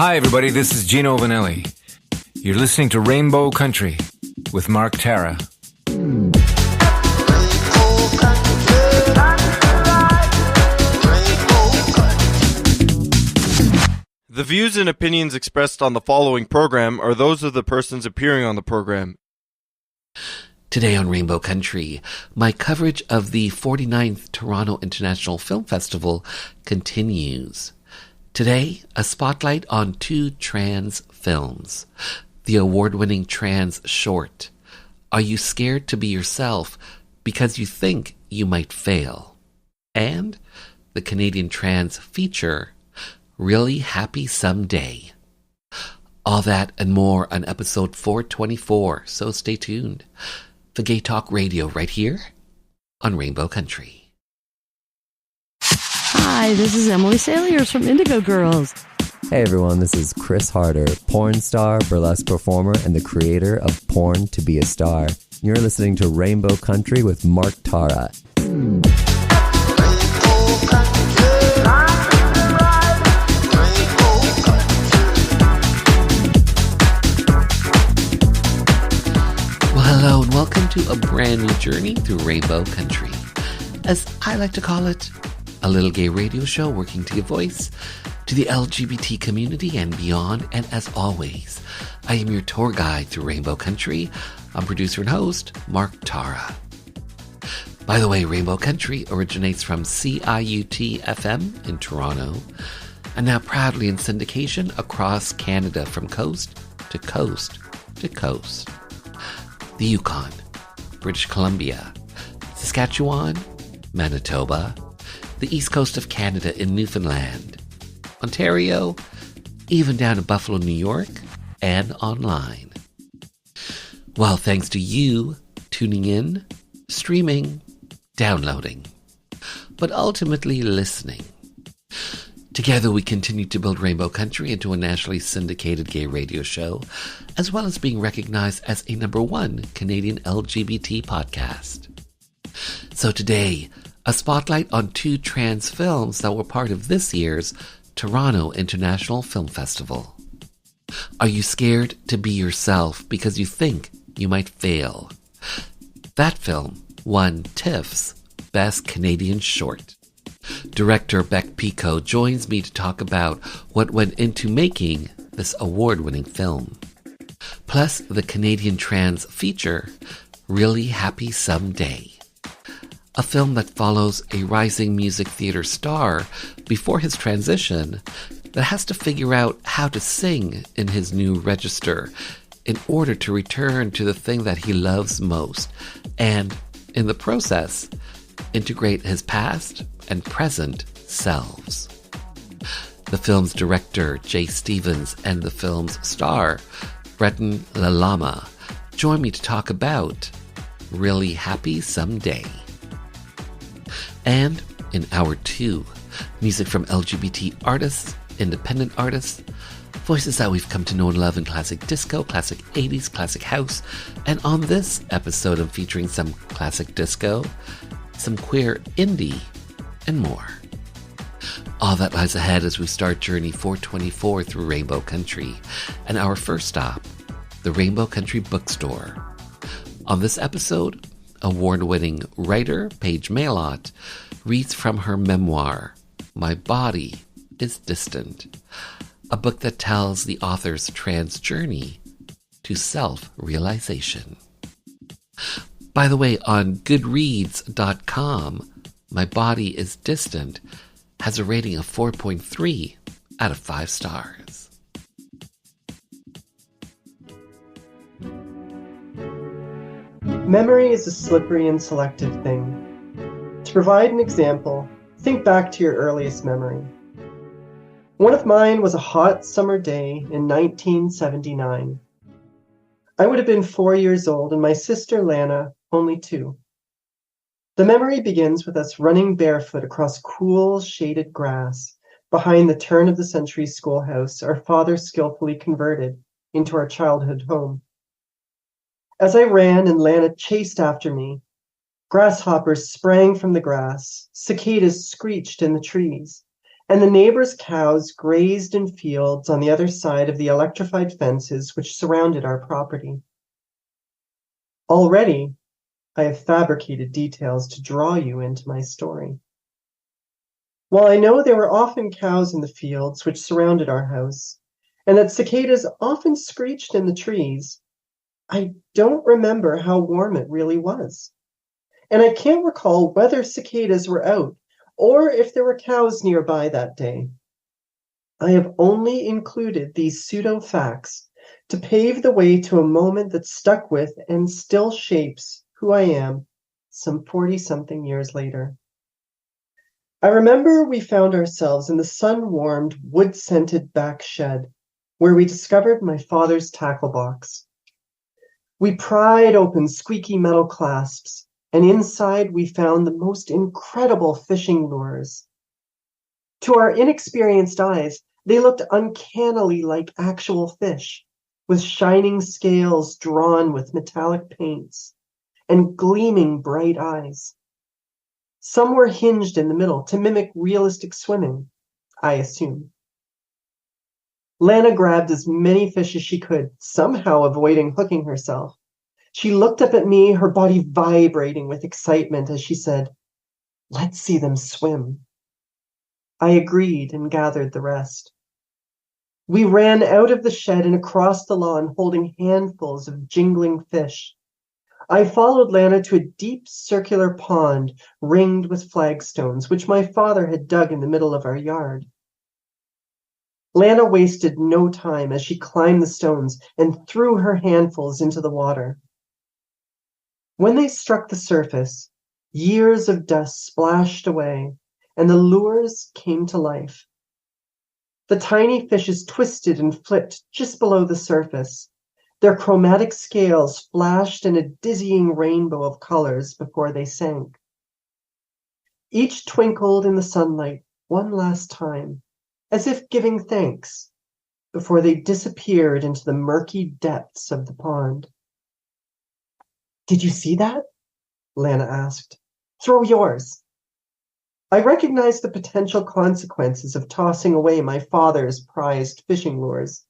Hi, everybody. This is Gino Vanelli. You're listening to Rainbow Country with Mark Tara. The views and opinions expressed on the following program are those of the persons appearing on the program. Today on Rainbow Country, my coverage of the 49th Toronto International Film Festival continues. Today, a spotlight on two trans films. The award-winning trans short, Are You Scared to Be Yourself Because You Think You Might Fail? And the Canadian trans feature, Really Happy Someday. All that and more on episode 424, so stay tuned. For Gay Talk Radio right here on Rainbow Country. Hi, this is Emily Saliers from Indigo Girls. Hey everyone, this is Chris Harder, porn star, burlesque performer, and the creator of Porn to Be a Star. You're listening to Rainbow Country with Mark Tara. Hello and welcome to a brand new journey through Rainbow Country. As I like to call it, a little gay radio show working to give voice to the LGBT community and beyond. And as always, I am your tour guide through Rainbow Country. I'm producer and host, Mark Tara. By the way, Rainbow Country originates from CIUT-FM in Toronto and now proudly in syndication across Canada from coast to coast to coast. The Yukon, British Columbia, Saskatchewan, Manitoba, the east coast of Canada in Newfoundland, Ontario, even down to Buffalo, New York, and online. Well, thanks to you tuning in, streaming, downloading, but ultimately listening. Together we continue to build Rainbow Country into a nationally syndicated gay radio show, as well as being recognized as a #1 Canadian LGBT podcast. So today, a spotlight on two trans films that were part of this year's Toronto International Film Festival. Are You Scared to Be Yourself Because You Think You Might Fail? That film won TIFF's Best Canadian Short. Director Beck Pico joins me to talk about what went into making this award-winning film. Plus the Canadian trans feature, Really Happy Someday. A film that follows a rising music theater star before his transition that has to figure out how to sing in his new register in order to return to the thing that he loves most and, in the process, integrate his past and present selves. The film's director, Jay Stevens, and the film's star, Breton Lalama, join me to talk about Really Happy Someday. And in Hour 2, music from LGBT artists, independent artists, voices that we've come to know and love in classic disco, classic 80s, classic house, and on this episode I'm featuring some classic disco, some queer indie, and more. All that lies ahead as we start Journey 424 through Rainbow Country, and our first stop, the Rainbow Country Bookstore. On this episode, award-winning writer Paige Mailot reads from her memoir, My Body is Distant, a book that tells the author's trans journey to self-realization. By the way, on Goodreads.com, My Body is Distant has a rating of 4.3 out of 5 stars. Memory is a slippery and selective thing. To provide an example, think back to your earliest memory. One of mine was a hot summer day in 1979. I would have been 4 years old and my sister Lana only 2. The memory begins with us running barefoot across cool, shaded grass behind the turn-of-the-century schoolhouse our father skillfully converted into our childhood home. As I ran and Lana chased after me, grasshoppers sprang from the grass, cicadas screeched in the trees, and the neighbors' cows grazed in fields on the other side of the electrified fences which surrounded our property. Already, I have fabricated details to draw you into my story. While I know there were often cows in the fields which surrounded our house, and that cicadas often screeched in the trees, I don't remember how warm it really was. And I can't recall whether cicadas were out or if there were cows nearby that day. I have only included these pseudo-facts to pave the way to a moment that stuck with and still shapes who I am some 40-something years later. I remember we found ourselves in the sun-warmed, wood-scented back shed, where we discovered my father's tackle box. We pried open squeaky metal clasps, and inside we found the most incredible fishing lures. To our inexperienced eyes, they looked uncannily like actual fish, with shining scales drawn with metallic paints, and gleaming bright eyes. Some were hinged in the middle to mimic realistic swimming, I assume. Lana grabbed as many fish as she could, somehow avoiding hooking herself. She looked up at me, her body vibrating with excitement as she said, "Let's see them swim." I agreed and gathered the rest. We ran out of the shed and across the lawn holding handfuls of jingling fish. I followed Lana to a deep circular pond ringed with flagstones, which my father had dug in the middle of our yard. Lana wasted no time as she climbed the stones and threw her handfuls into the water. When they struck the surface, years of dust splashed away, and the lures came to life. The tiny fishes twisted and flipped just below the surface. Their chromatic scales flashed in a dizzying rainbow of colors before they sank. Each twinkled in the sunlight one last time, as if giving thanks, before they disappeared into the murky depths of the pond. "Did you see that?" Lana asked. "Throw yours." I recognized the potential consequences of tossing away my father's prized fishing lures,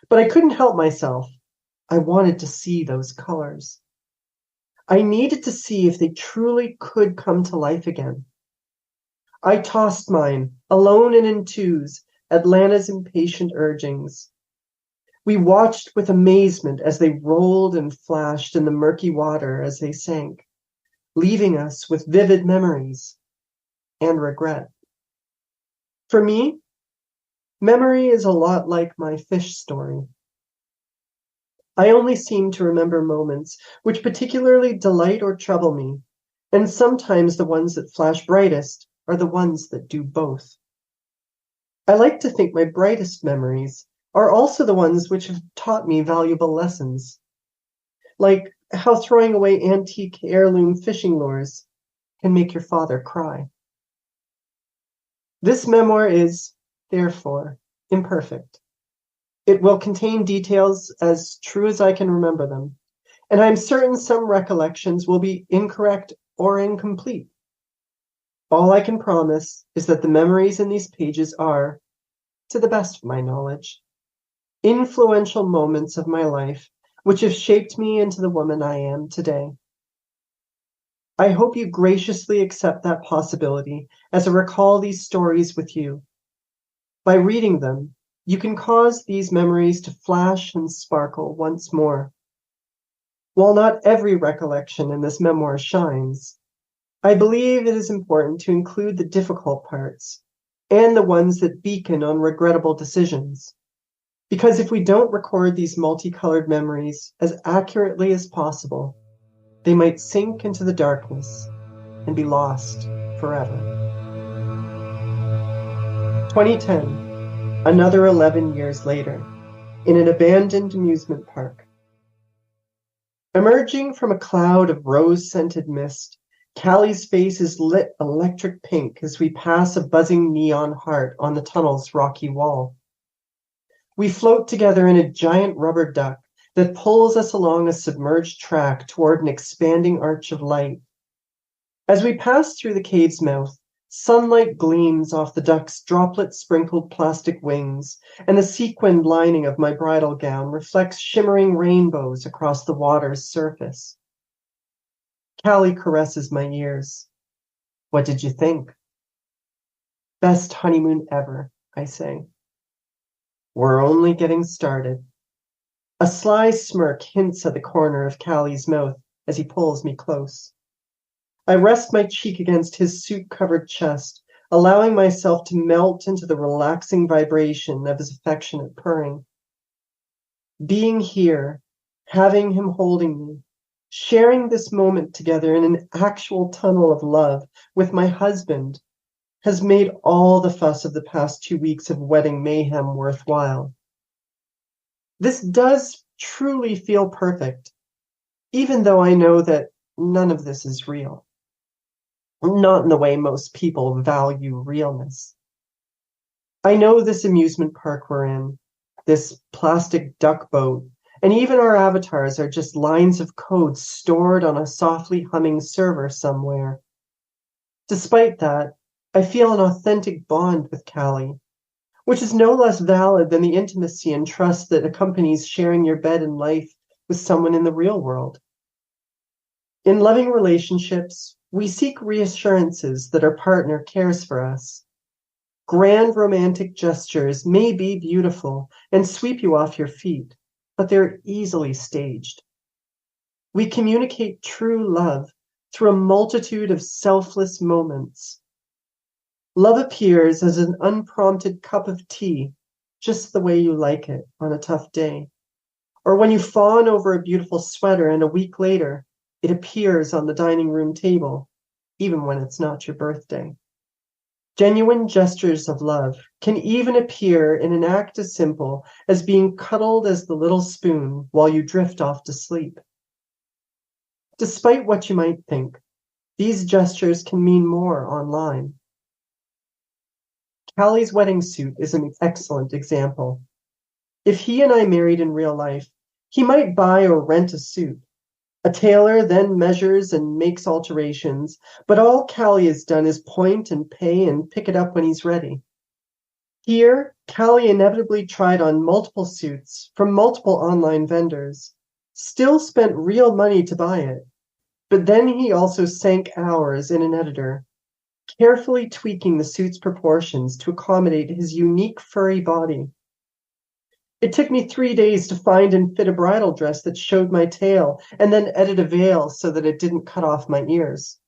but I couldn't help myself. I wanted to see those colors. I needed to see if they truly could come to life again. I tossed mine, alone and in twos, at Lana's impatient urgings. We watched with amazement as they rolled and flashed in the murky water as they sank, leaving us with vivid memories and regret. For me, memory is a lot like my fish story. I only seem to remember moments which particularly delight or trouble me, and sometimes the ones that flash brightest are the ones that do both. I like to think my brightest memories are also the ones which have taught me valuable lessons, like how throwing away antique heirloom fishing lures can make your father cry. This memoir is, therefore, imperfect. It will contain details as true as I can remember them, and I'm certain some recollections will be incorrect or incomplete. All I can promise is that the memories in these pages are, to the best of my knowledge, influential moments of my life which have shaped me into the woman I am today. I hope you graciously accept that possibility as I recall these stories with you. By reading them, you can cause these memories to flash and sparkle once more. While not every recollection in this memoir shines, I believe it is important to include the difficult parts and the ones that beacon on regrettable decisions. Because if we don't record these multicolored memories as accurately as possible, they might sink into the darkness and be lost forever. 2010. Another 11 years later, in an abandoned amusement park. Emerging from a cloud of rose-scented mist, Callie's face is lit electric pink as we pass a buzzing neon heart on the tunnel's rocky wall. We float together in a giant rubber duck that pulls us along a submerged track toward an expanding arch of light. As we pass through the cave's mouth, Sunlight gleams off the duck's droplet-sprinkled plastic wings, and the sequined lining of my bridal gown reflects shimmering rainbows across the water's surface. Callie caresses my ears. What did you think? Best honeymoon ever, I say. We're only getting started. A sly smirk hints at the corner of Callie's mouth as he pulls me close. I rest my cheek against his suit-covered chest, allowing myself to melt into the relaxing vibration of his affectionate purring. Being here, having him holding me, sharing this moment together in an actual tunnel of love with my husband has made all the fuss of the past 2 weeks of wedding mayhem worthwhile. This does truly feel perfect, even though I know that none of this is real. Not in the way most people value realness. I know this amusement park we're in, this plastic duck boat, and even our avatars are just lines of code stored on a softly humming server somewhere. Despite that, I feel an authentic bond with Callie, which is no less valid than the intimacy and trust that accompanies sharing your bed and life with someone in the real world. In loving relationships, we seek reassurances that our partner cares for us. Grand romantic gestures may be beautiful and sweep you off your feet, but they're easily staged. We communicate true love through a multitude of selfless moments. Love appears as an unprompted cup of tea, just the way you like it on a tough day. Or when you fawn over a beautiful sweater and a week later, it appears on the dining room table, even when it's not your birthday. Genuine gestures of love can even appear in an act as simple as being cuddled as the little spoon while you drift off to sleep. Despite what you might think, these gestures can mean more online. Callie's wedding suit is an excellent example. If he and I married in real life, he might buy or rent a suit. A tailor then measures and makes alterations, but all Callie has done is point and pay and pick it up when he's ready. Here, Callie inevitably tried on multiple suits from multiple online vendors, still spent real money to buy it, but then he also sank hours in an editor, carefully tweaking the suit's proportions to accommodate his unique furry body. It took me 3 days to find and fit a bridal dress that showed my tail, and then edit a veil so that it didn't cut off my ears.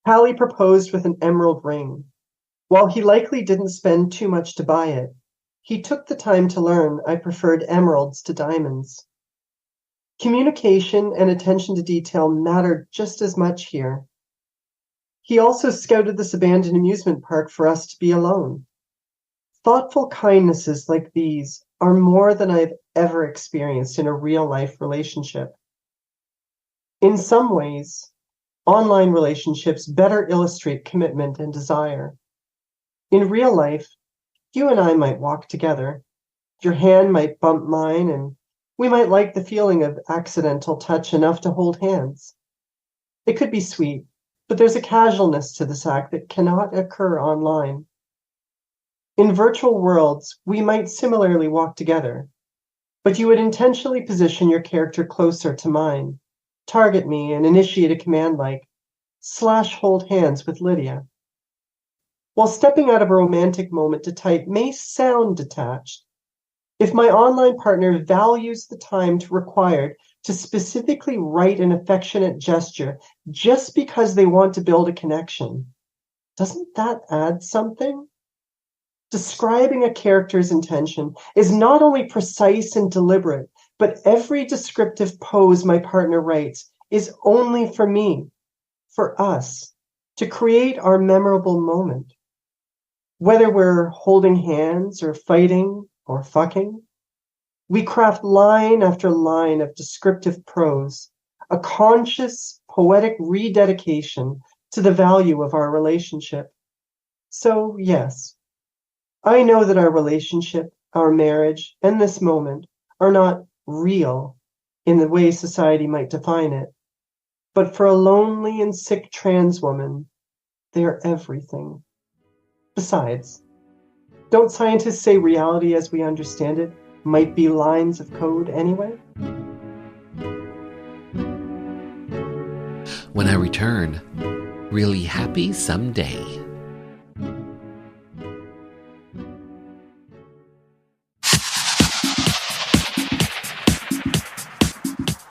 Callie proposed with an emerald ring. While he likely didn't spend too much to buy it, he took the time to learn I preferred emeralds to diamonds. Communication and attention to detail mattered just as much here. He also scouted this abandoned amusement park for us to be alone. Thoughtful kindnesses like these are more than I've ever experienced in a real-life relationship. In some ways, online relationships better illustrate commitment and desire. In real life, you and I might walk together. Your hand might bump mine, and we might like the feeling of accidental touch enough to hold hands. It could be sweet, but there's a casualness to this act that cannot occur online. In virtual worlds, we might similarly walk together, but you would intentionally position your character closer to mine, target me, and initiate a command like, /hold hands with Lydia. While stepping out of a romantic moment to type may sound detached, if my online partner values the time required to specifically write an affectionate gesture just because they want to build a connection, doesn't that add something? Describing a character's intention is not only precise and deliberate, but every descriptive pose my partner writes is only for me, for us, to create our memorable moment. Whether we're holding hands or fighting or fucking, we craft line after line of descriptive prose, a conscious, poetic rededication to the value of our relationship. So, yes, I know that our relationship, our marriage, and this moment are not real in the way society might define it. But for a lonely and sick trans woman, They are everything. Besides, don't scientists say reality as we understand it might be lines of code anyway? When I return, really happy someday.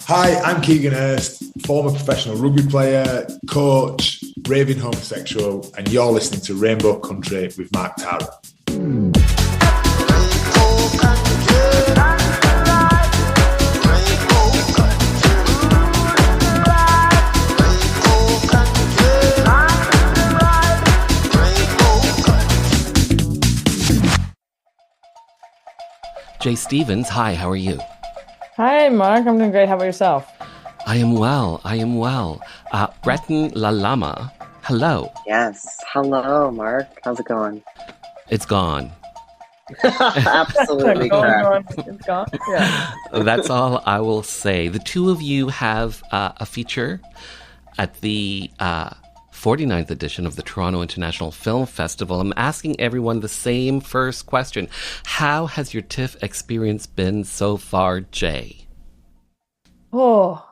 Hi, I'm Keegan Hurst, former professional rugby player, coach, raving homosexual, and you're listening to Rainbow Country with Mark Tara. Jay Stevens, hi, how are you? Hi, Mark. I'm doing great. How about yourself? I am well. Breton Lalama, hello. Yes. Hello, Mark. How's it going? It's gone. Absolutely correct. It's gone. Yeah. That's all I will say. The two of you have a feature at the 49th edition of the Toronto International Film Festival. I'm asking everyone the same first question. How has your TIFF experience been so far, Jay? Oh,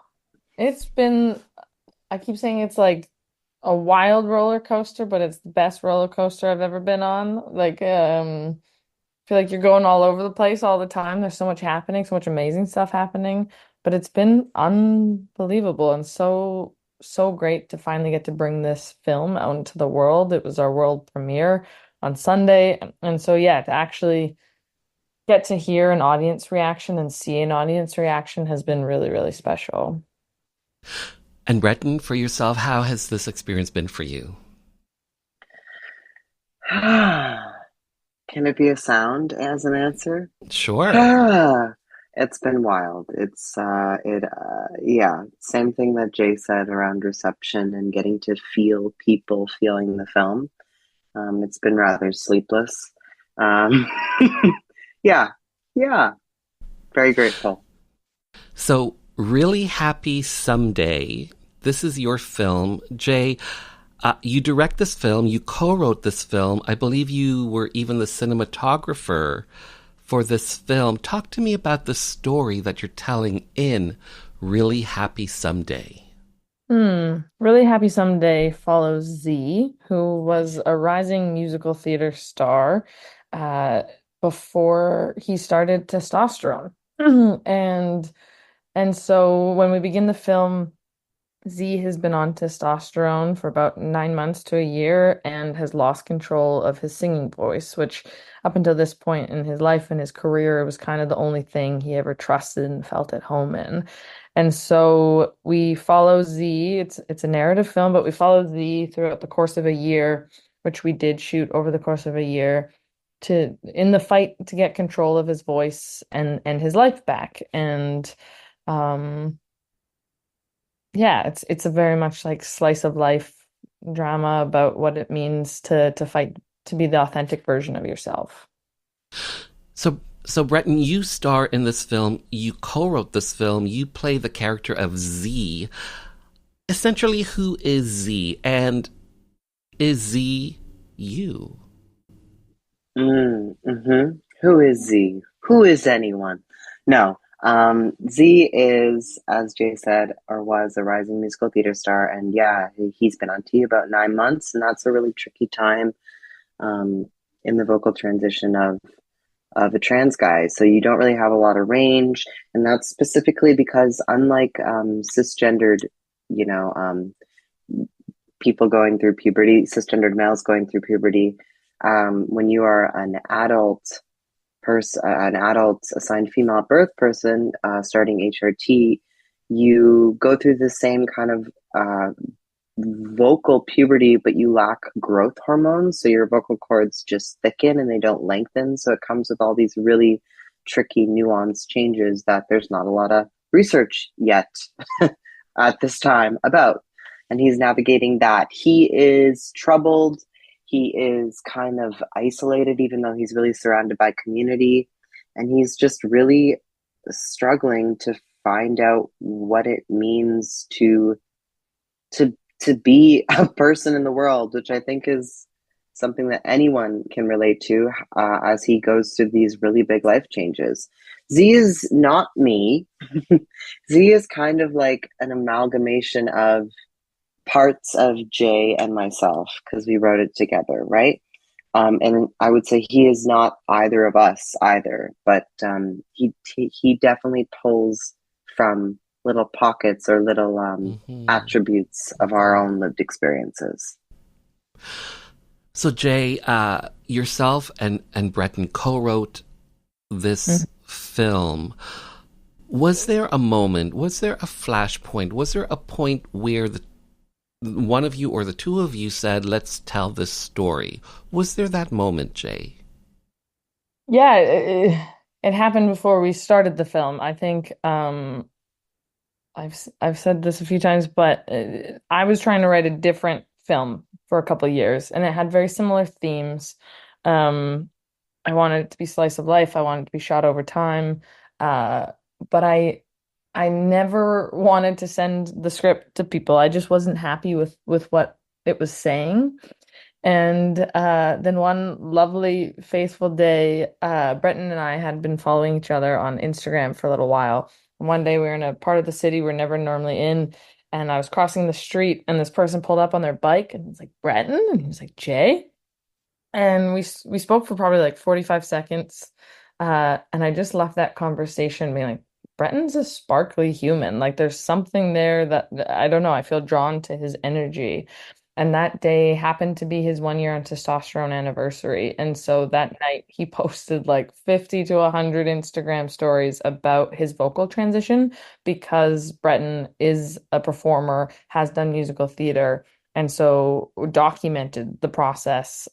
it's been, I keep saying it's like a wild roller coaster, but it's the best roller coaster I've ever been on. I feel like you're going all over the place all the time. There's so much happening, so much amazing stuff happening, but it's been unbelievable and so great to finally get to bring this film out into the world. It was our world premiere on Sunday. And so, yeah, to actually get to hear an audience reaction and see an audience reaction has been really, really special. And Breton, for yourself, how has this experience been for you? Can it be a sound as an answer? Sure. It's been wild. Yeah, same thing that Jay said around reception and getting to feel people feeling the film. It's been rather sleepless. Yeah, very grateful. So, really happy someday. This is your film. Jay, you direct this film, you co-wrote this film. I believe you were even the cinematographer for this film. Talk to me about the story that you're telling in Really Happy Someday. Really Happy Someday follows Z, who was a rising musical theater star before he started testosterone. And so when we begin the film, Z has been on testosterone for about 9 months to a year and has lost control of his singing voice, which up until this point in his life and his career was kind of the only thing he ever trusted and felt at home in. And so we follow Z. It's a narrative film, but we follow Z throughout the course of a year, which we did shoot over the course of a year in the fight to get control of his voice and his life back. And yeah, it's a very much like slice of life drama about what it means to fight to be the authentic version of yourself. So Breton, you star in this film, you co-wrote this film, you play the character of Z. Essentially, who is Z? And is Z you? Who is Z? Who is anyone? No. Z is, as Jay said, or was a rising musical theater star, and yeah, he's been on T about 9 months, and that's a really tricky time in the vocal transition of a trans guy. So you don't really have a lot of range, and that's specifically because unlike cisgendered, people going through puberty, cisgendered males going through puberty, when you are an adult assigned female at birth person starting HRT, you go through the same kind of vocal puberty, but you lack growth hormones. So your vocal cords just thicken and they don't lengthen. So it comes with all these really tricky, nuanced changes that there's not a lot of research yet at this time about. And he's navigating that. He is troubled. He is kind of isolated, even though he's really surrounded by community. And he's just really struggling to find out what it means to to be a person in the world, which I think is something that anyone can relate to as he goes through these really big life changes. Z is not me. Z is kind of like an amalgamation of parts of Jay and myself because we wrote it together, right? And I would say he is not either of us either, but he definitely pulls from little pockets or little attributes of our own lived experiences. So Jay, yourself and Breton co-wrote this film. Was there a moment, was there a flashpoint, was there a point where one of you or the two of you said, let's tell this story? Was there that moment, Jay? Yeah, it happened before we started the film. I think I've said this a few times, but I was trying to write a different film for a couple of years, and it had very similar themes. Um, I wanted it to be slice of life. I wanted it to be shot over time. But I never wanted to send the script to people. I just wasn't happy with what it was saying. And then one lovely, faithful day, Breton and I had been following each other on Instagram for a little while. And one day we were in a part of the city we're never normally in, and I was crossing the street, and this person pulled up on their bike, and it was like, Breton? And he was like, Jay? And we spoke for probably like 45 seconds. And I just left that conversation being like, Breton's a sparkly human. Like there's something there that I don't know. I feel drawn to his energy. And that day happened to be his 1 year on testosterone anniversary. And so that night he posted like 50 to 100 Instagram stories about his vocal transition because Breton is a performer, has done musical theater, and so documented the process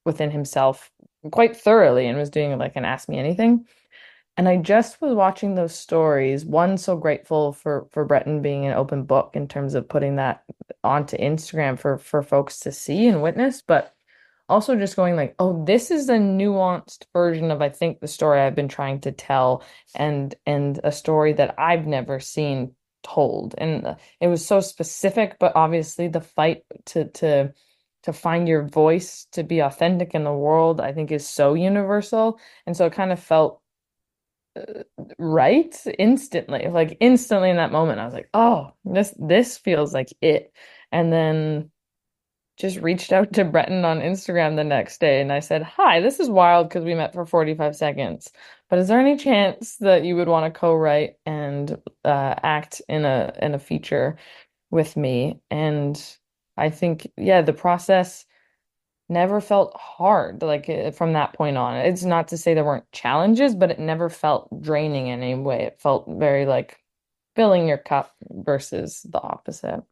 within himself quite thoroughly and was doing like an Ask Me Anything. And I just was watching those stories. One, so grateful for Breton being an open book in terms of putting that onto Instagram for folks to see and witness, but also just going like, oh, this is a nuanced version of I think the story I've been trying to tell, and a story that I've never seen told. And it was so specific, but obviously the fight to find your voice, to be authentic in the world, I think is so universal. And so it kind of felt right instantly. Like instantly in that moment, I was like, oh, this feels like it. And then just reached out to Breton on Instagram the next day and I said, hi, this is wild because we met for 45 seconds. But is there any chance that you would want to co-write and act in a feature with me? And I think, yeah, the process never felt hard like from that point on. It's not to say there weren't challenges, but it never felt draining in any way. It felt very like filling your cup versus the opposite.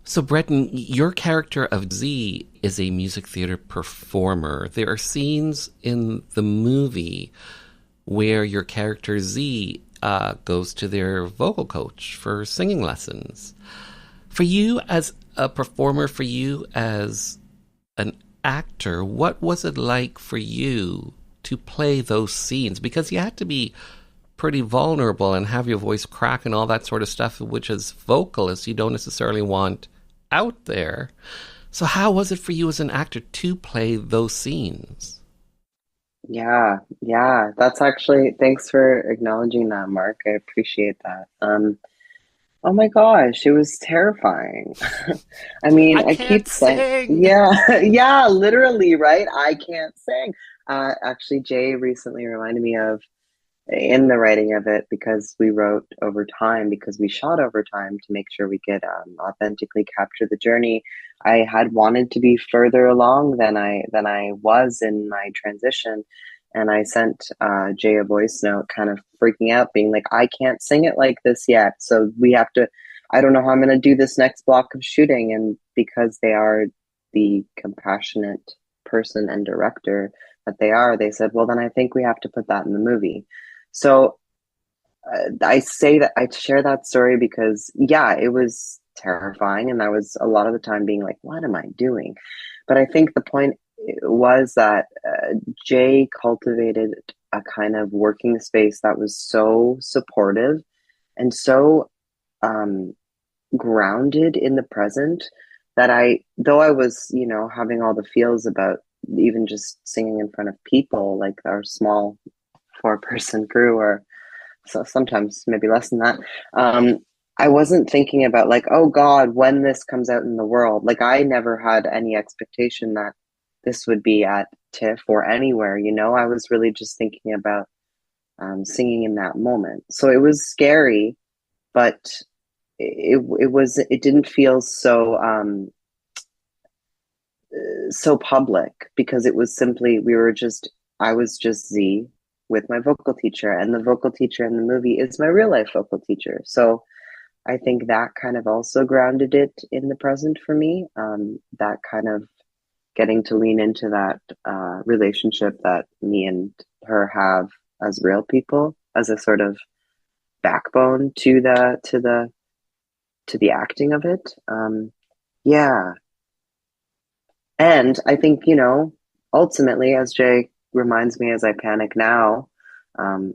So, Breton, your character of Z is a music theater performer. There are scenes in the movie where your character Z goes to their vocal coach for singing lessons. For you as a performer, for you as an actor, what was it like for you to play those scenes? Because you had to be pretty vulnerable and have your voice crack and all that sort of stuff, which as vocalists you don't necessarily want out there. So how was it for you as an actor to play those scenes? Yeah, that's actually, thanks for acknowledging that, Mark. I appreciate that. Oh my gosh, it was terrifying. I mean, I keep saying, yeah, yeah, literally, right? I can't sing. Actually, Jay recently reminded me of in the writing of it because we wrote over time, because we shot over time to make sure we could authentically capture the journey. I had wanted to be further along than I was in my transition, and I sent Jay a voice note, kind of freaking out, being like, "I can't sing it like this yet, so we have to. I don't know how I'm going to do this next block of shooting." And because they are the compassionate person and director that they are, they said, "Well, then I think we have to put that in the movie." So I say that I share that story because, yeah, it was terrifying. And I was a lot of the time being like, what am I doing? But I think the point was that Jay cultivated a kind of working space that was so supportive and so grounded in the present that though I was, having all the feels about even just singing in front of people, like our small 4-person crew, or so sometimes maybe less than that. I wasn't thinking about like, oh God, when this comes out in the world. Like I never had any expectation that this would be at TIFF or anywhere, I was really just thinking about singing in that moment. So it was scary, but it didn't feel so public, because it was simply, I was just Z with my vocal teacher, and the vocal teacher in the movie is my real life vocal teacher. So I think that kind of also grounded it in the present for me. That kind of getting to lean into that relationship that me and her have as real people, as a sort of backbone to the acting of it. Yeah. And I think, ultimately, as Jay reminds me as I panic now,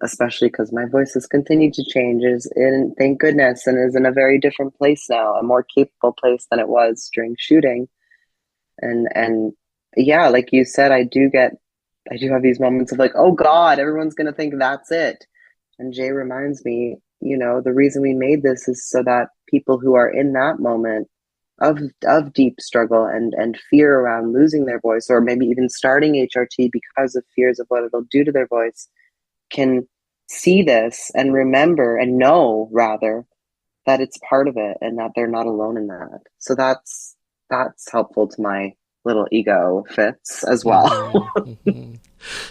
especially because my voice has continued to change, thank goodness, and is in a very different place now, a more capable place than it was during shooting. And yeah, like you said, I do have these moments of like, oh God, everyone's going to think that's it. And Jay reminds me, the reason we made this is so that people who are in that moment of deep struggle and fear around losing their voice, or maybe even starting HRT because of fears of what it'll do to their voice, can see this and remember and know, rather, that it's part of it and that they're not alone in that. So that's helpful to my little ego fits as well. Mm-hmm.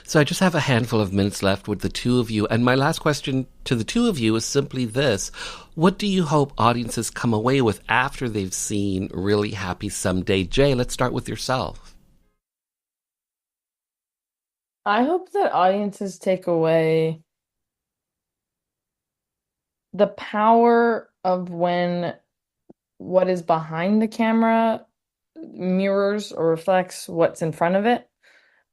So I just have a handful of minutes left with the two of you. And my last question to the two of you is simply this. What do you hope audiences come away with after they've seen Really Happy Someday? Jay, let's start with yourself. I hope that audiences take away the power of when what is behind the camera mirrors or reflects what's in front of it.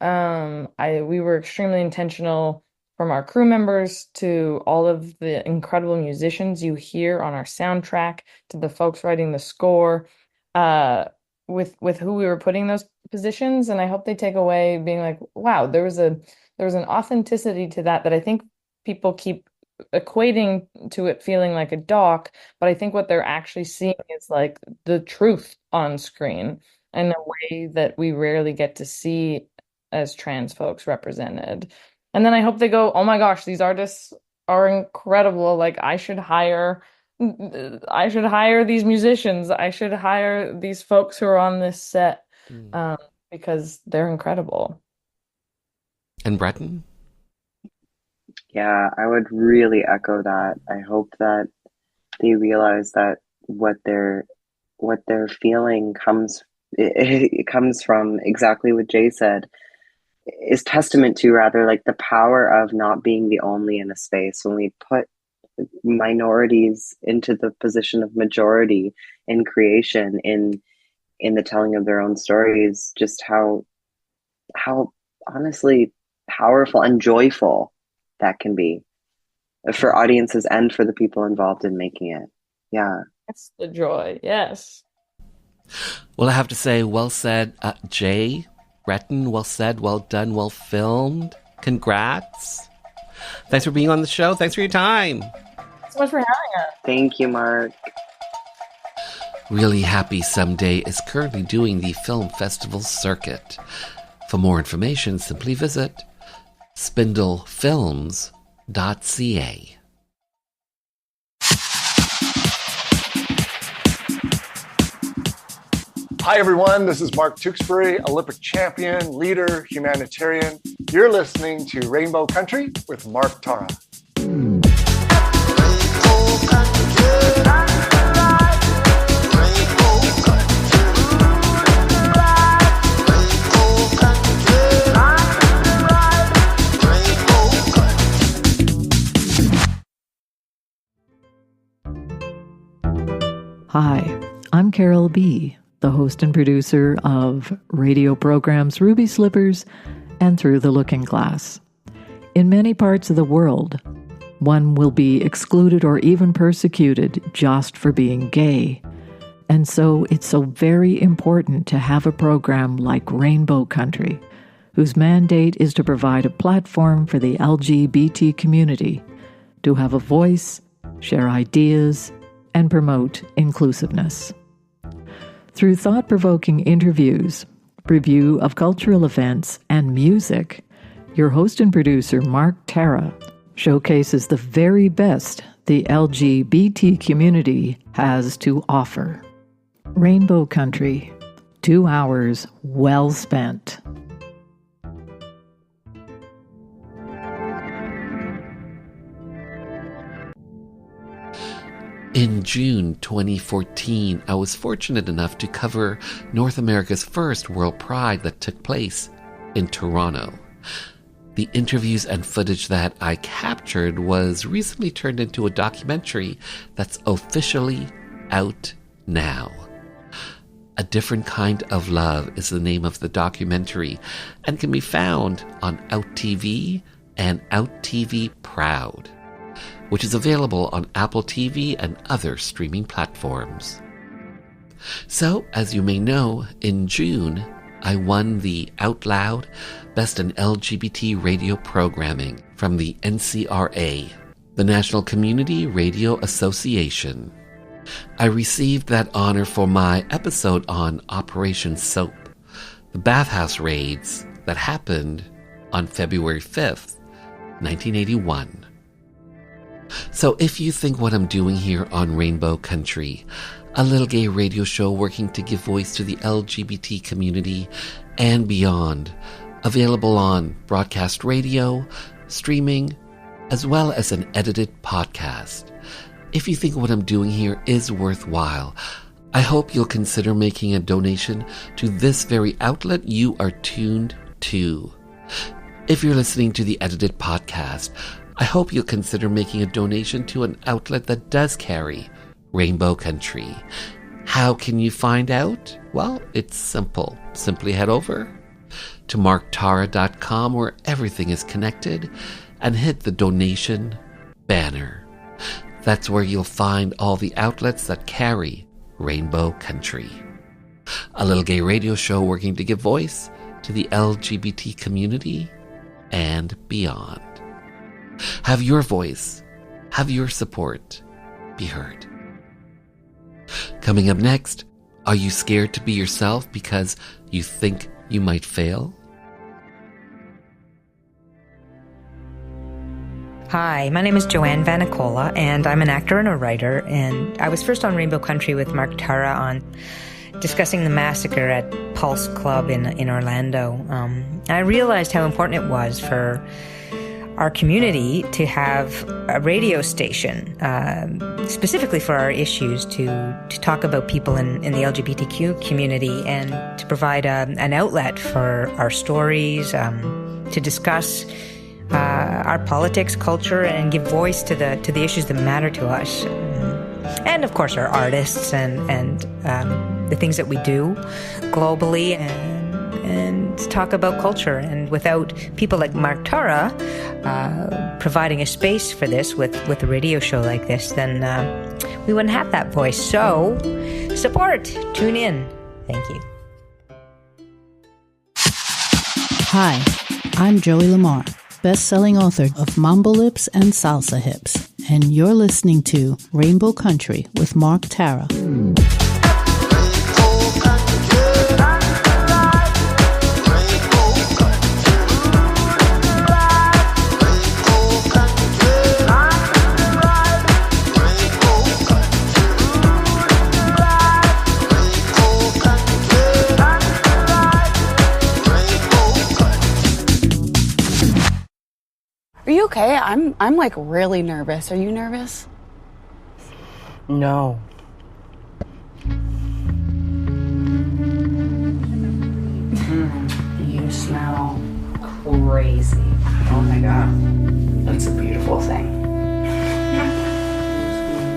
We were extremely intentional, from our crew members to all of the incredible musicians you hear on our soundtrack, to the folks writing the score, with who we were putting those positions. And I hope they take away being like, wow, there was an authenticity to that I think people keep equating to it feeling like a doc, but I think what they're actually seeing is like the truth on screen in a way that we rarely get to see as trans folks represented. And then I hope they go, oh my gosh, these artists are incredible. Like I should hire these musicians. I should hire these folks who are on this set, because they're incredible. And Breton? Yeah, I would really echo that. I hope that they realize that what they're feeling comes from exactly what Jay said, is testament to, rather, like the power of not being the only in a space. When we put minorities into the position of majority in creation, in the telling of their own stories, just how honestly powerful and joyful that can be for audiences and for the people involved in making it. Yeah. That's the joy. Yes. Well, I have to say, well said, Jay, Breton, well said, well done, well filmed. Congrats. Thanks for being on the show. Thanks for your time. Thanks so much for having us. Thank you, Mark. Really Happy Someday is currently doing the film festival circuit. For more information, simply visit spindlefilms.ca. Hi, everyone. This is Mark Tewksbury, Olympic champion, leader, humanitarian. You're listening to Rainbow Country with Mark Tara. Hi, I'm Carol B., the host and producer of radio programs Ruby Slippers and Through the Looking Glass. In many parts of the world, one will be excluded or even persecuted just for being gay. And so it's so very important to have a program like Rainbow Country, whose mandate is to provide a platform for the LGBT community to have a voice, share ideas, and promote inclusiveness. Through thought-provoking interviews, review of cultural events, and music, your host and producer, Mark Tara, showcases the very best the LGBT community has to offer. Rainbow Country, 2 hours well spent. In June 2014, I was fortunate enough to cover North America's first World Pride that took place in Toronto. The interviews and footage that I captured was recently turned into a documentary that's officially out now. A Different Kind of Love is the name of the documentary and can be found on OutTV and OutTV Proud, which is available on Apple TV and other streaming platforms. So, as you may know, in June, I won the Out Loud Best in LGBT Radio Programming from the NCRA, the National Community Radio Association. I received that honor for my episode on Operation Soap, the bathhouse raids that happened on February 5th, 1981. So if you think what I'm doing here on Rainbow Country, a little gay radio show working to give voice to the LGBT community and beyond, available on broadcast radio, streaming, as well as an edited podcast. If you think what I'm doing here is worthwhile, I hope you'll consider making a donation to this very outlet you are tuned to. If you're listening to the edited podcast, I hope you'll consider making a donation to an outlet that does carry Rainbow Country. How can you find out? Well, it's simple. Simply head over to marktara.com where everything is connected and hit the donation banner. That's where you'll find all the outlets that carry Rainbow Country. A little gay radio show working to give voice to the LGBT community and beyond. Have your voice, have your support be heard. Coming up next, are you scared to be yourself because you think you might fail? Hi, my name is Joanne Vanicola, and I'm an actor and a writer, and I was first on Rainbow Country with Mark Tara on discussing the massacre at Pulse Club in Orlando. I realized how important it was for our community to have a radio station, specifically for our issues, to talk about people in the LGBTQ community and to provide an outlet for our stories, to discuss our politics, culture, and give voice to the issues that matter to us. And of course our artists and the things that we do globally and talk about culture. And without people like Mark Tara providing a space for this with a radio show like this, then we wouldn't have that voice. So support, tune in. Thank you. Hi, I'm Joey Lamar, best-selling author of Mambo Lips and Salsa Hips, and you're listening to Rainbow Country with Mark Tara. Are you okay? I'm like really nervous. Are you nervous? No. You smell crazy. Oh my god. That's a beautiful thing.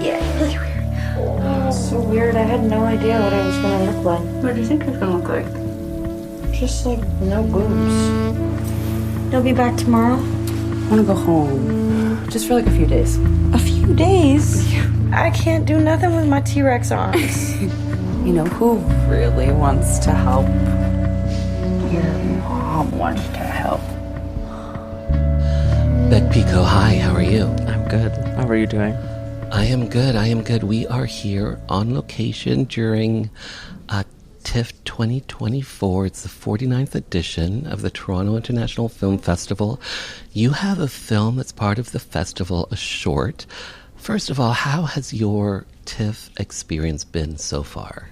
Yeah, really weird. Oh, it's so weird. I had no idea what I was gonna look like. What do you think it's gonna look like? Just like no boobs. You'll be back tomorrow? I wanna go home. Just for like a few days. A few days? I can't do nothing with my T-Rex arms. You know who really wants to help? Your mom wants to help. Beck Pico, hi, how are you? I'm good. How are you doing? I am good. We are here on location during TIFF 2024. It's the 49th edition of the Toronto International Film Festival. You have a film that's part of the festival, a short. First of all, how has your TIFF experience been so far?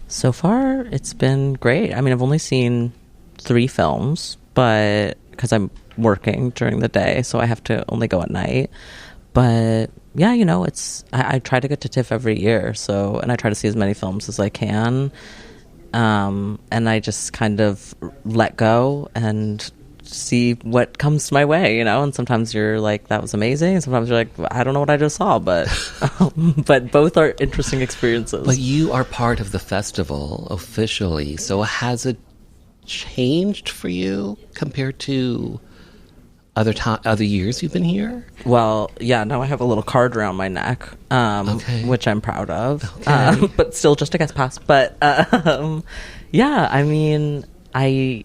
So far, it's been great. I mean, I've only seen 3 films, but because I'm working during the day, so I have to only go at night. But yeah, you know, I try to get to TIFF every year, and I try to see as many films as I can. And I just kind of let go and see what comes my way, you know. And sometimes you're like, that was amazing, and sometimes you're like, I don't know what I just saw, but but both are interesting experiences. But you are part of the festival officially, so has it changed for you compared to other years you've been here? Well, yeah, now I have a little card around my neck, which I'm proud of, but still just a guest pass. But yeah, I mean, I'm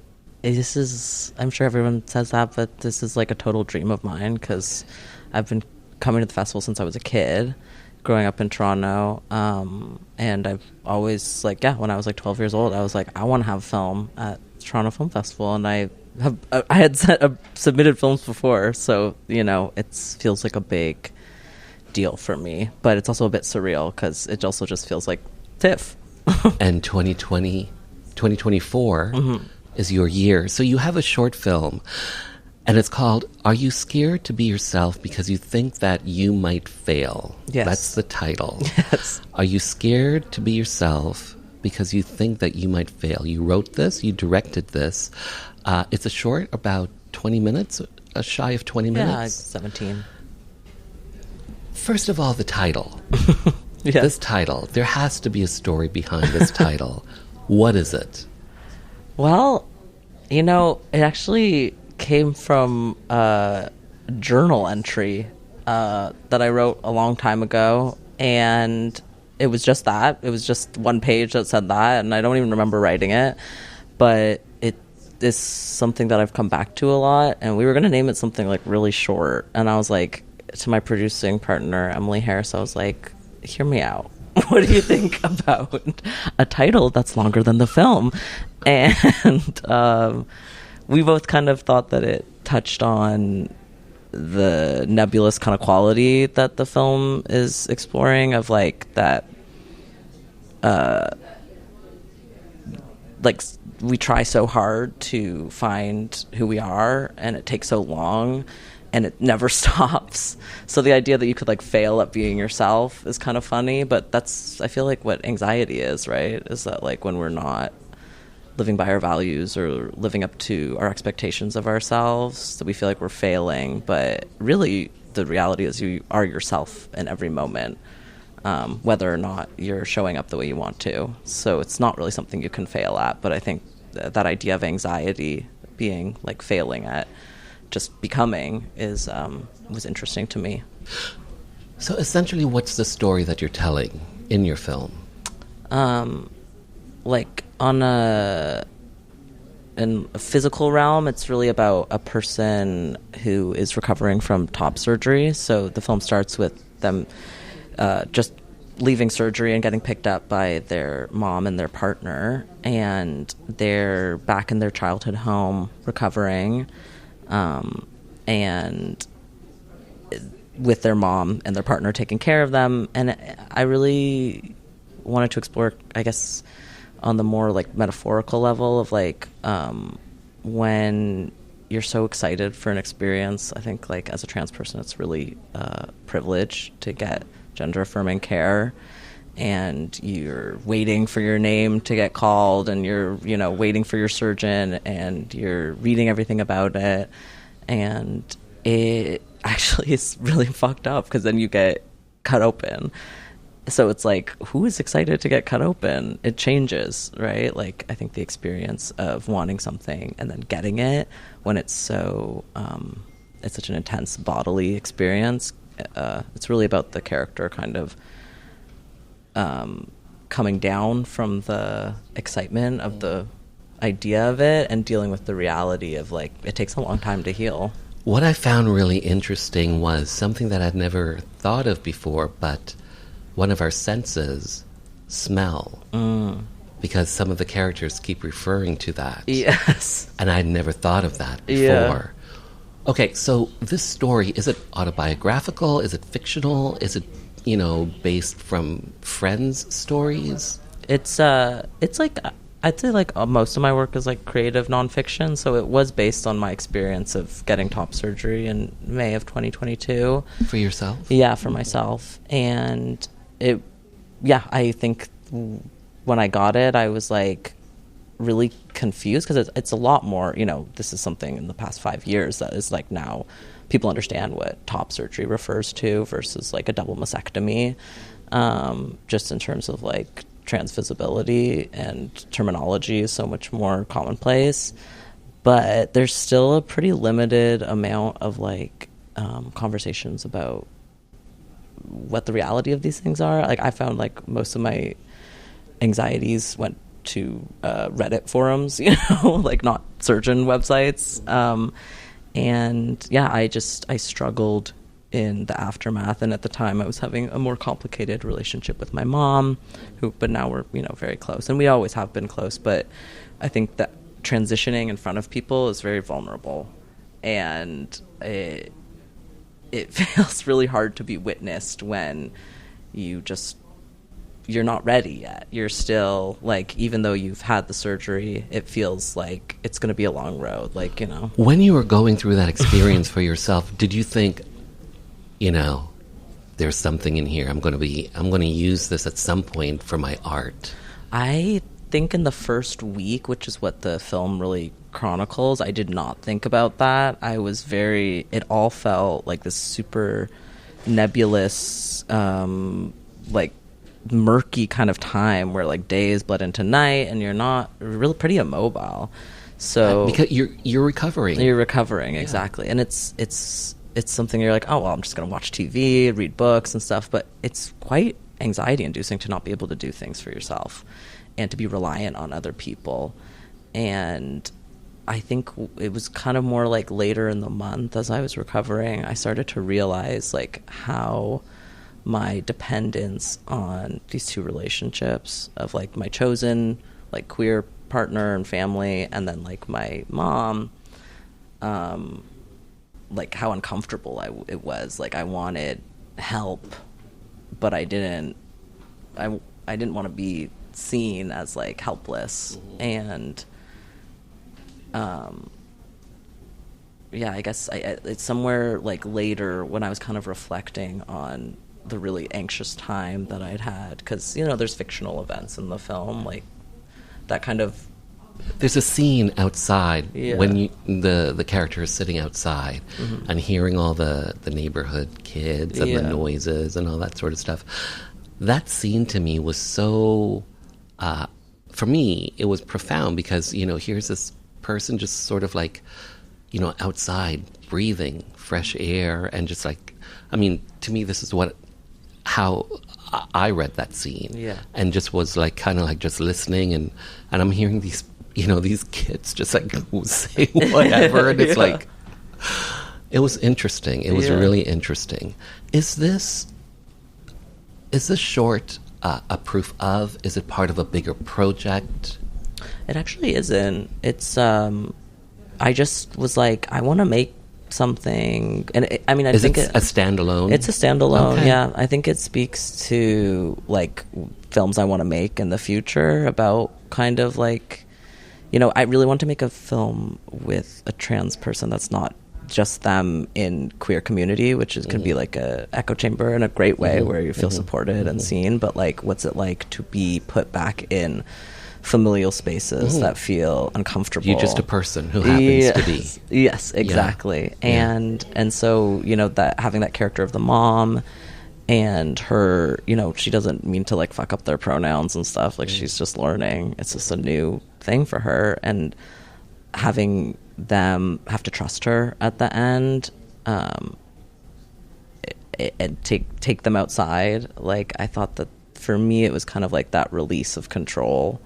sure everyone says that, but this is like a total dream of mine because I've been coming to the festival since I was a kid, growing up in Toronto, and I've always when I was like 12 years old, I was like, I want to have a film at the Toronto Film Festival, and I had submitted films before, so you know, it feels like a big deal for me, but it's also a bit surreal because it also just feels like TIFF. And 2024 is your year, so you have a short film, and it's called "Are You Scared to Be Yourself Because You Think That You Might Fail?" Yes, that's the title. Yes. Are you scared to be yourself because you think that you might fail? You wrote this, you directed this. It's a short, about 20 minutes, shy of 20 minutes. Yeah, 17. First of all, the title. Yes. This title, there has to be a story behind this title. What is it? Well, you know, it actually came from a journal entry that I wrote a long time ago, and it was just that. It was just one page that said that, and I don't even remember writing it, but it is something that I've come back to a lot, and we were going to name it something like really short, and I was like, to my producing partner, Emily Harris, I was like, hear me out. What do you think about a title that's longer than the film? And we both kind of thought that it touched on the nebulous kind of quality that the film is exploring, of like that like we try so hard to find who we are, and it takes so long, and it never stops. So the idea that you could like fail at being yourself is kind of funny, but that's, I feel like, what anxiety is, right? Is that like when we're not living by our values or living up to our expectations of ourselves, that we feel like we're failing, but really the reality is you are yourself in every moment, whether or not you're showing up the way you want to. So it's not really something you can fail at, but I think that idea of anxiety being like failing at just becoming is was interesting to me. So essentially, what's the story that you're telling in your film? Like in a physical realm, it's really about a person who is recovering from top surgery. So the film starts with them just leaving surgery and getting picked up by their mom and their partner, and they're back in their childhood home recovering, and with their mom and their partner taking care of them. And I really wanted to explore, I guess, on the more like metaphorical level of like when you're so excited for an experience. I think like as a trans person, it's really privileged to get gender affirming care, and you're waiting for your name to get called, and you're, you know, waiting for your surgeon, and you're reading everything about it, and it actually is really fucked up because then you get cut open. So it's like, who is excited to get cut open? It changes, right? Like, I think the experience of wanting something and then getting it when it's so it's such an intense bodily experience. It's really about the character kind of coming down from the excitement of the idea of it and dealing with the reality of, like, it takes a long time to heal. What I found really interesting was something that I'd never thought of before, but one of our senses, smell. Because some of the characters keep referring to that. Yes. And I'd never thought of that before. Yeah. Okay, so this story, is it autobiographical? Is it fictional? Is it, based from friends' stories? It's like, I'd say like most of my work is like creative nonfiction, so it was based on my experience of getting top surgery in May of 2022. For yourself? Yeah, for myself. And I think when I got it, I was like really confused because it's a lot more, this is something in the past 5 years that is like now people understand what top surgery refers to versus like a double mastectomy, just in terms of like transvisibility and terminology is so much more commonplace. But there's still a pretty limited amount of like conversations about what the reality of these things are. Like I found like most of my anxieties went to Reddit forums, like not surgeon websites. And yeah, I struggled in the aftermath, and at the time I was having a more complicated relationship with my mom, but now we're very close, and we always have been close. But I think that transitioning in front of people is very vulnerable, and it feels really hard to be witnessed when you're not ready yet. You're still like, even though you've had the surgery, it feels like it's going to be a long road. Like, When you were going through that experience for yourself, did you think, there's something in here. I'm going to use this at some point for my art? I think in the first week, which is what the film really chronicles, I did not think about that. It all felt like this super nebulous, like murky kind of time where like days bled into night and you're really pretty immobile. So because you're recovering. You're recovering, yeah. Exactly. And it's something you're like, oh, well, I'm just going to watch TV, read books and stuff. But it's quite anxiety inducing to not be able to do things for yourself and to be reliant on other people. And I think it was kind of more like later in the month as I was recovering, I started to realize like how my dependence on these two relationships of like my chosen like queer partner and family and then like my mom, like how uncomfortable it was. Like I wanted help, but I didn't want to be seen as like helpless. And I guess it's somewhere like later when I was kind of reflecting on the really anxious time that I'd had, because there's fictional events in the film like that kind of. There's a scene outside, yeah. when the character is sitting outside, mm-hmm. and hearing all the neighborhood kids and the noises and all that sort of stuff. That scene to me was so, for me, it was profound because, here's this person just sort of like, outside breathing fresh air and just like, I mean, to me, this is how I read that scene. Yeah. And just was like, kind of like just listening and I'm hearing these, these kids just like say whatever. And it's like, it was interesting. It was really interesting. Is this short a proof of? Is it part of a bigger project? It actually isn't. It's, I just was like, I want to make something, and I think it's a standalone. It's a standalone. Okay. Yeah, I think it speaks to like films I want to make in the future about kind of like, I really want to make a film with a trans person that's not just them in queer community, which is can be like a echo chamber in a great way, where you feel supported and seen, but like what's it like to be put back in familial spaces that feel uncomfortable. You're just a person who happens to be. Yes, exactly. Yeah. And so, that having that character of the mom and her, she doesn't mean to like fuck up their pronouns and stuff. Like she's just learning. It's just a new thing for her. And having them have to trust her at the end and take them outside. Like, I thought that for me it was kind of like that release of control,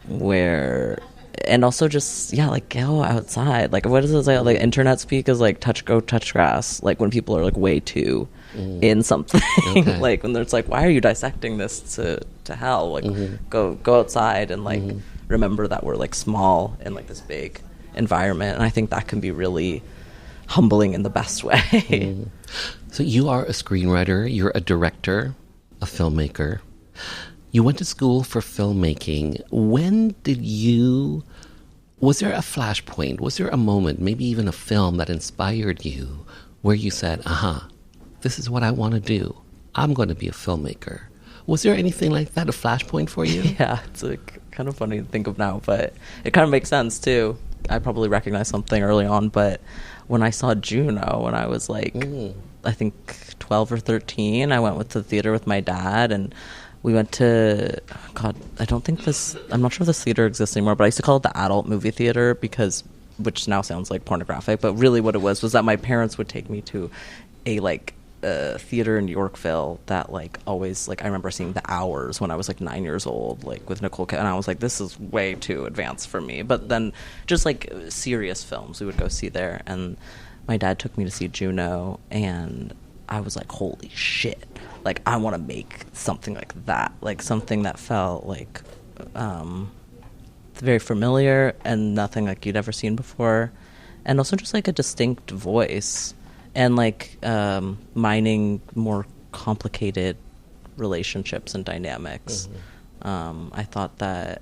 where, and also just, yeah, like, go outside. Like, what does it say? Like, internet speak is like touch grass. Like, when people are like way too in something, Okay. like when there's like, why are you dissecting this to hell? Like, go outside and like remember that we're like small in like this big environment. And I think that can be really humbling in the best way. So you are a screenwriter, you're a director, a filmmaker. You went to school for filmmaking. When did you, was there a flashpoint? Was there a moment, maybe even a film that inspired you where you said, this is what I want to do. I'm going to be a filmmaker. Was there anything like that, a flashpoint for you? Yeah, it's like kind of funny to think of now, but it kind of makes sense too. I probably recognized something early on, but when I saw Juno when I was like, I think 12 or 13, I went to the theater with my dad, and we went to, I'm not sure if this theater exists anymore, but I used to call it the adult movie theater which now sounds like pornographic, but really what it was that my parents would take me to a theater in Yorkville that like always, like, I remember seeing The Hours when I was like 9 years old, like with Nicole and I was like, this is way too advanced for me. But then just like serious films we would go see there, and my dad took me to see Juno, and I was like, holy shit, like I want to make something like that, like something that felt like very familiar and nothing like you'd ever seen before, and also just like a distinct voice, and like mining more complicated relationships and dynamics. I thought that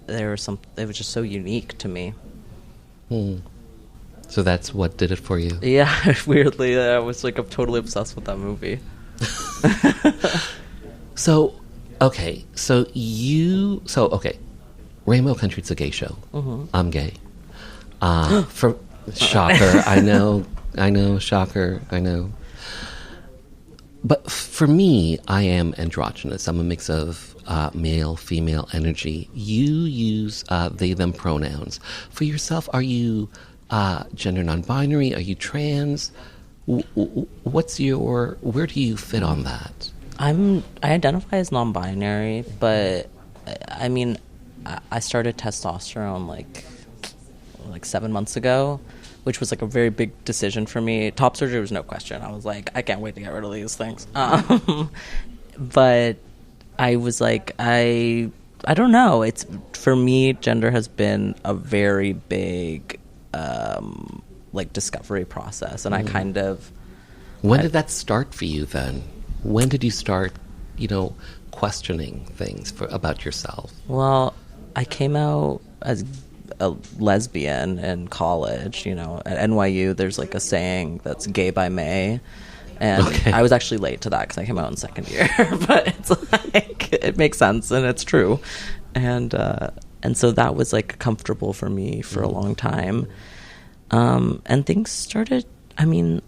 it was just so unique to me. So that's what did it for you? Yeah, weirdly, I was like, I'm totally obsessed with that movie. So, okay, Rainbow Country's a gay show. I'm gay. Shocker, I know, shocker, I know. But for me, I am androgynous. I'm a mix of male, female energy. You use they, them pronouns. For yourself, are you gender non-binary? Are you trans? Where do you fit on that? I identify as non-binary, but I mean, I started testosterone like 7 months ago, which was like a very big decision for me. Top surgery was no question. I was like, I can't wait to get rid of these things. But I was like, I don't know. It's, for me, gender has been a very big like discovery process, and I kind of. When did that start for you then? When did you start, questioning things about yourself? Well, I came out as a lesbian in college. At NYU, there's like a saying that's "gay by May," and I was actually late to that because I came out in second year. But it's like, it makes sense and it's true, and so that was like comfortable for me for a long time, and things started. I mean,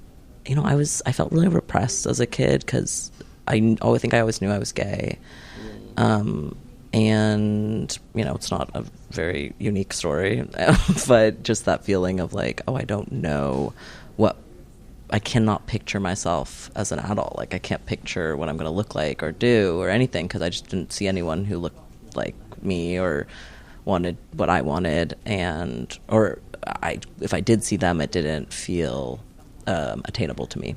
I felt really repressed as a kid because I think I always knew I was gay. And, it's not a very unique story, but just that feeling of like, I don't know I cannot picture myself as an adult. Like, I can't picture what I'm going to look like or do or anything because I just didn't see anyone who looked like me or wanted what I wanted. Or if I did see them, it didn't feel attainable to me.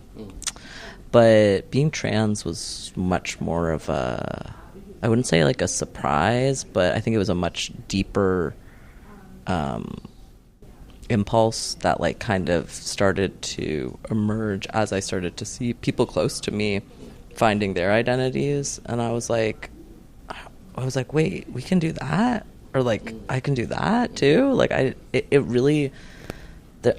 But being trans was much more of I wouldn't say like a surprise, but I think it was a much deeper impulse that like kind of started to emerge as I started to see people close to me finding their identities, and I was like, wait, we can do that, or like I can do that too. Like it really.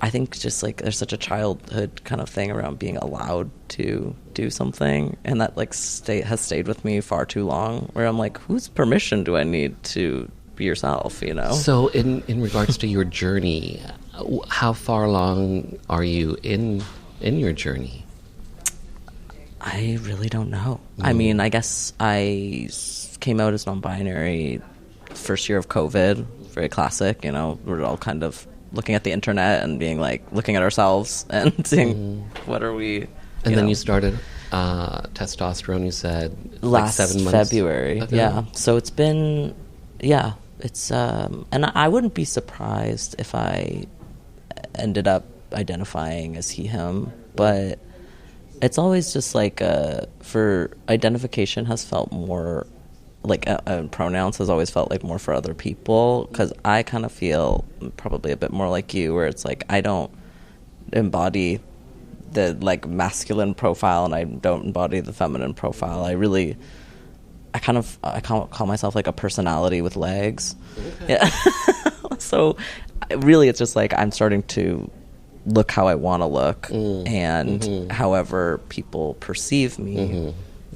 I think just like there's such a childhood kind of thing around being allowed to do something, and that like has stayed with me far too long, where I'm like, whose permission do I need to be yourself, So in regards to your journey, how far along are you in your journey? I really don't know. I mean, I guess I came out as non-binary first year of COVID, very classic, we're all kind of looking at the internet and being like looking at ourselves and seeing what are we. And then you started testosterone. You said last 7 months February. ago? Yeah. So it's been it's and I wouldn't be surprised if I ended up identifying as he him, but it's always just like for identification has felt more like pronouns has always felt like more for other people, because I kind of feel probably a bit more like you, where it's like I don't embody the like masculine profile and I don't embody the feminine profile. I call myself like a personality with legs. Okay. Yeah. So really it's just like I'm starting to look how I want to look, and however people perceive me,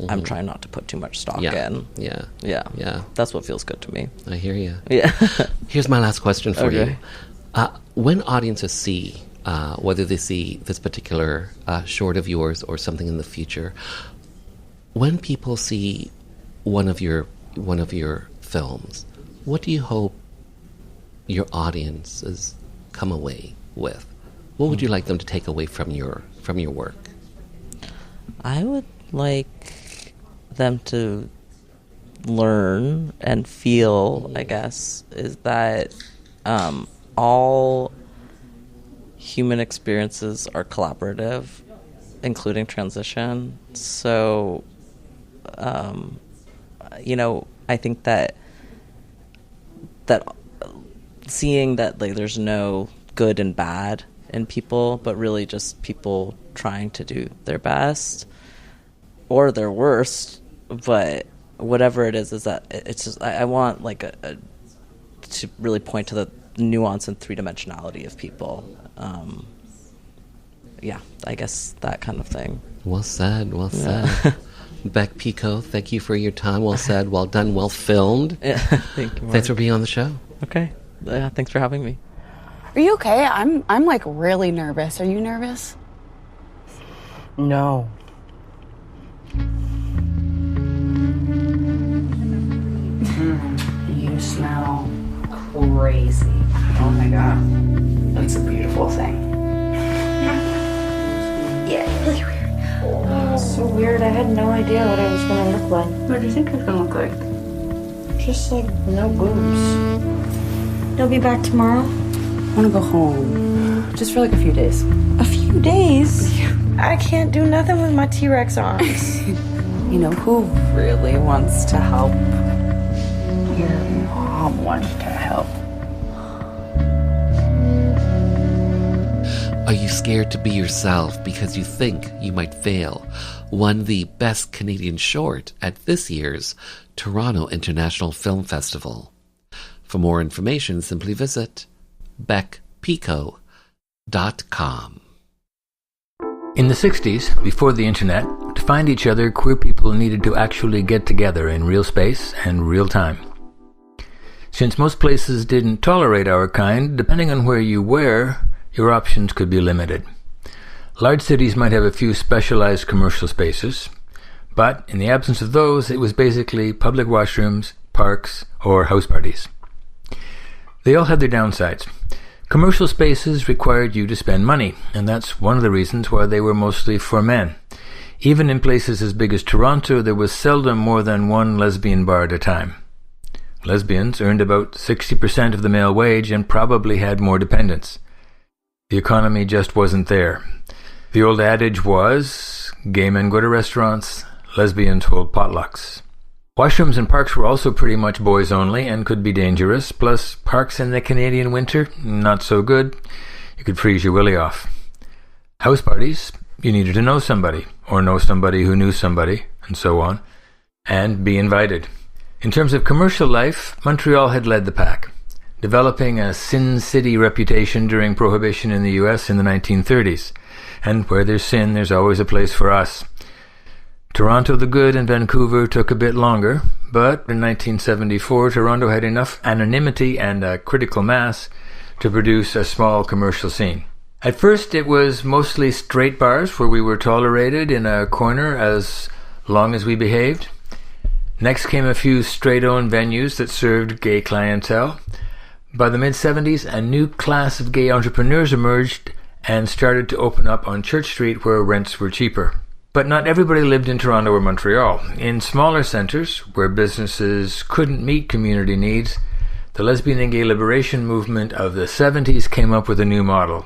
I'm trying not to put too much stock in. Yeah. That's what feels good to me. I hear you. Yeah. Here's my last question for Okay. you. When audiences see, whether they see this particular short of yours or something in the future, when people see one of your films, what do you hope your audiences come away with? What would you like them to take away from your work? I would like them to learn and feel, I guess, is that all human experiences are collaborative, including transition. So, I think that seeing that like there's no good and bad in people, but really just people trying to do their best or their worst, but whatever it is that it's just I want like to really point to the nuance and three-dimensionality of people. I guess that kind of thing. Well said. Beck Pico, thank you for your time. Well said, well done, well filmed. Yeah, thank you. Thanks for being on the show. Okay. Thanks for having me. Are you okay? I'm like really nervous. Are you nervous? No. You smell crazy. Oh my god. That's a beautiful thing. Yeah, really weird. Oh, it's so weird. I had no idea what I was going to look like. What do you think it's gonna look like? Just like no boobs. You'll be back tomorrow? I want to go home. Just for like a few days. A few days? I can't do nothing with my T-Rex arms. You know who really wants to help? Your mom wants to help. Are you scared to be yourself because you think you might fail? Won the Best Canadian Short at this year's Toronto International Film Festival. For more information, simply visit beckpico.com. In the 60s, before the internet, to find each other, queer people needed to actually get together in real space and real time. Since most places didn't tolerate our kind, depending on where you were, your options could be limited. Large cities might have a few specialized commercial spaces, but in the absence of those, it was basically public washrooms, parks, or house parties. They all had their downsides. Commercial spaces required you to spend money, and that's one of the reasons why they were mostly for men. Even in places as big as Toronto, there was seldom more than one lesbian bar at a time. Lesbians earned about 60% of the male wage and probably had more dependents. The economy just wasn't there. The old adage was, gay men go to restaurants, lesbians hold potlucks. Washrooms and parks were also pretty much boys only and could be dangerous, plus parks in the Canadian winter, not so good. You could freeze your willy off. House parties, you needed to know somebody, or know somebody who knew somebody, and so on, and be invited. In terms of commercial life, Montreal had led the pack, developing a Sin City reputation during Prohibition in the US in the 1930s. And where there's sin, there's always a place for us. Toronto the Good and Vancouver took a bit longer, but in 1974, Toronto had enough anonymity and a critical mass to produce a small commercial scene. At first, it was mostly straight bars where we were tolerated in a corner as long as we behaved. Next came a few straight-owned venues that served gay clientele. By the mid-70s, a new class of gay entrepreneurs emerged and started to open up on Church Street where rents were cheaper. But not everybody lived in Toronto or Montreal. In smaller centres, where businesses couldn't meet community needs, the lesbian and gay liberation movement of the 70s came up with a new model.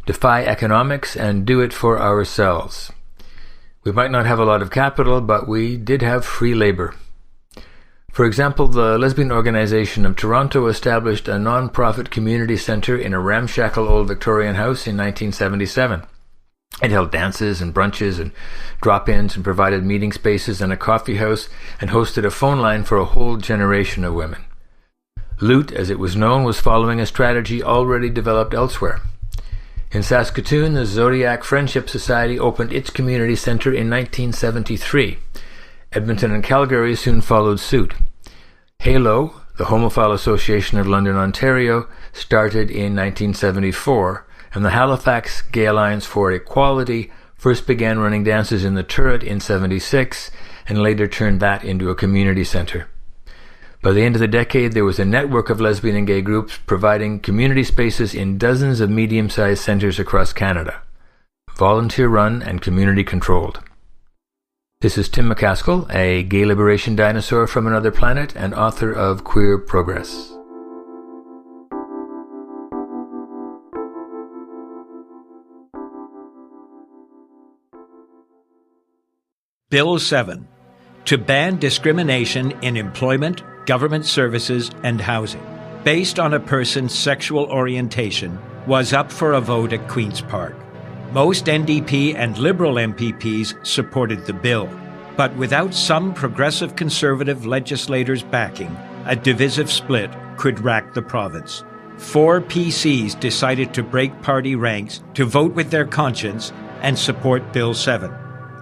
Defy economics and do it for ourselves. We might not have a lot of capital, but we did have free labour. For example, the Lesbian Organization of Toronto established a non-profit community centre in a ramshackle old Victorian house in 1977. It held dances and brunches and drop-ins and provided meeting spaces and a coffee house and hosted a phone line for a whole generation of women. Loot, as it was known, was following a strategy already developed elsewhere. In Saskatoon, the Zodiac Friendship Society opened its community centre in 1973. Edmonton and Calgary soon followed suit. HALO, the Homophile Association of London, Ontario, started in 1974, and the Halifax Gay Alliance for Equality first began running dances in the Turret in 1976, and later turned that into a community centre. By the end of the decade, there was a network of lesbian and gay groups providing community spaces in dozens of medium-sized centres across Canada, volunteer-run and community-controlled. This is Tim McCaskill, a gay liberation dinosaur from another planet and author of Queer Progress. Bill 7, to ban discrimination in employment, government services, and housing, based on a person's sexual orientation, was up for a vote at Queen's Park. Most NDP and Liberal MPPs supported the bill, but without some progressive Conservative legislators backing, a divisive split could rack the province. 4 PCs decided to break party ranks to vote with their conscience and support Bill 7.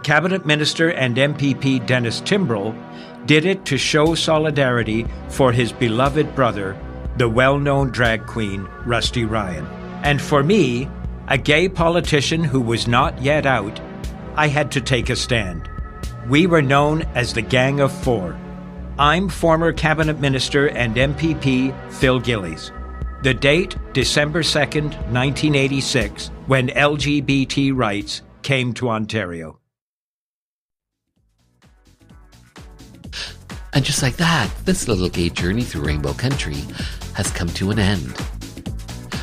Cabinet Minister and MPP Dennis Timbrell did it to show solidarity for his beloved brother, the well-known drag queen Rusty Ryan. And for me, a gay politician who was not yet out, I had to take a stand. We were known as the Gang of Four. I'm former Cabinet Minister and MPP Phil Gillies. The date, December 2nd, 1986, when LGBT rights came to Ontario. And just like that, this little gay journey through Rainbow Country has come to an end.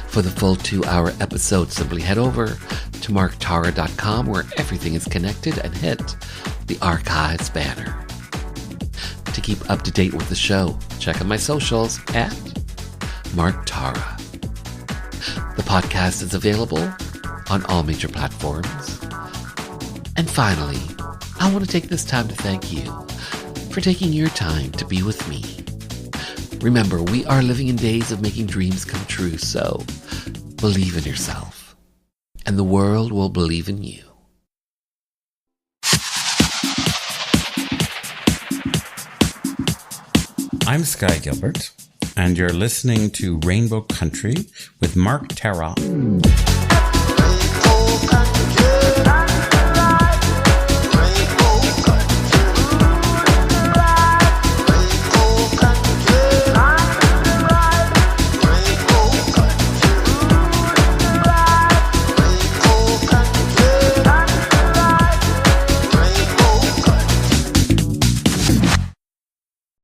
For the full 2-hour episode, simply head over to marktara.com where everything is connected and hit the archives banner. To keep up to date with the show, check out my socials at Mark Tara. The podcast is available on all major platforms. And finally, I want to take this time to thank you for taking your time to be with me. Remember, we are living in days of making dreams come true, so believe in yourself, and the world will believe in you. I'm Sky Gilbert, and you're listening to Rainbow Country with Mark Tara.